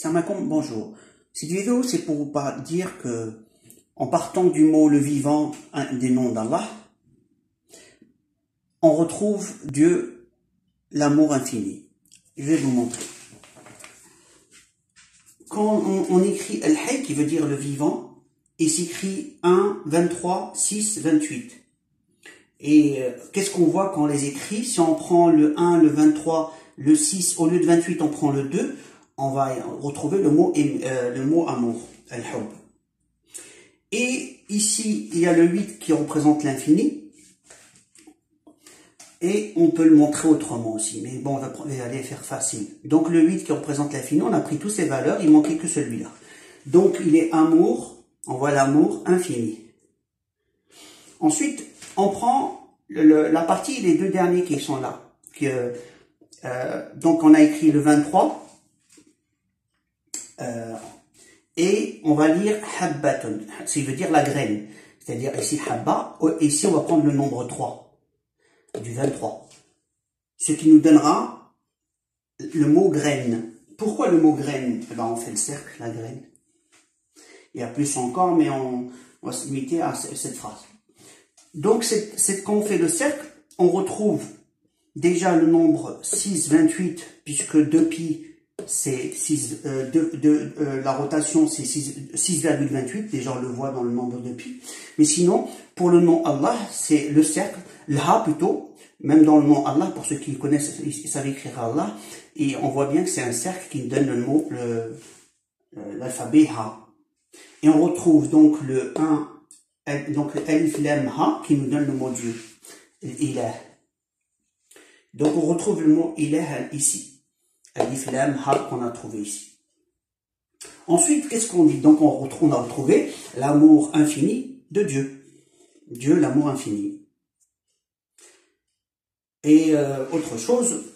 Assalamu bonjour. Cette vidéo, c'est pour vous dire que, en partant du mot le vivant, un des noms d'Allah, on retrouve Dieu, l'amour infini. Je vais vous montrer. Quand on écrit Al-Hayy, qui veut dire le vivant, il s'écrit 1, 23, 6, 28. Et qu'est-ce qu'on voit quand on les écrit? Si on prend le 1, le 23, le 6, au lieu de 28, on prend le 2, on va retrouver le mot amour, al-hub. Et ici, il y a le 8 qui représente l'infini. Et on peut le montrer autrement aussi. Mais bon, on va aller faire facile. Donc le 8 qui représente l'infini, on a pris toutes ces valeurs, il manquait que celui-là. Donc il est amour, on voit l'amour infini. Ensuite, on prend la partie, les deux derniers qui sont là. Donc on a écrit le 23. Et on va lire habbatun, ça veut dire la graine. C'est-à-dire ici habba, et ici on va prendre le nombre 3, du 23. Ce qui nous donnera le mot graine. Pourquoi le mot graine? Eh ben, on fait le cercle, la graine. Il y a plus encore, mais on va se limiter à cette phrase. Donc, quand on fait le cercle, on retrouve déjà le nombre 6, 28, puisque 2pi, c'est 6, la rotation, c'est 6,28. Déjà, on le voit dans le nombre de pi. Mais sinon, pour le nom Allah, c'est le cercle, l'ha plutôt. Même dans le nom Allah, pour ceux qui connaissent, ils savent écrire Allah. Et on voit bien que c'est un cercle qui donne le mot, l'alphabet ha. Et on retrouve donc le 1, donc alif lam ha, qui nous donne le mot Dieu, ilah. Donc on retrouve le mot ilah ici. Alif lam ha qu'on a trouvé ici. Ensuite, qu'est-ce qu'on dit? Donc on a retrouvé l'amour infini de Dieu. Dieu, l'amour infini. Et autre chose,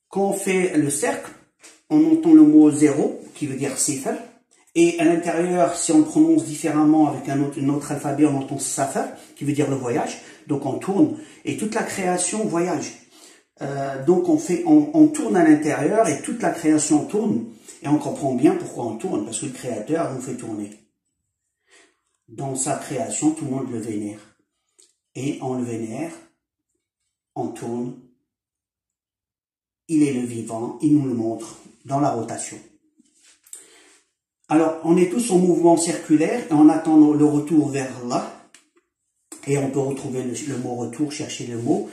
quand on fait le cercle, on entend le mot 0, qui veut dire sifr. Et à l'intérieur, si on le prononce différemment avec un autre alphabet, on entend safar, qui veut dire le voyage. Donc on tourne, et toute la création voyage. Donc on tourne à l'intérieur et toute la création tourne et on comprend bien pourquoi on tourne, parce que le créateur nous fait tourner. Dans sa création, tout le monde le vénère. Et on le vénère, on tourne, il est le vivant, il nous le montre dans la rotation. Alors, on est tous en mouvement circulaire et on attend le retour vers Allah. Et on peut retrouver le mot retour, chercher le mot.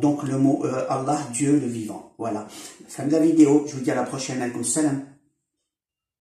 Donc le mot Allah, Dieu, le vivant. Voilà. Fin de la vidéo. Je vous dis à la prochaine. Alaykoum salam.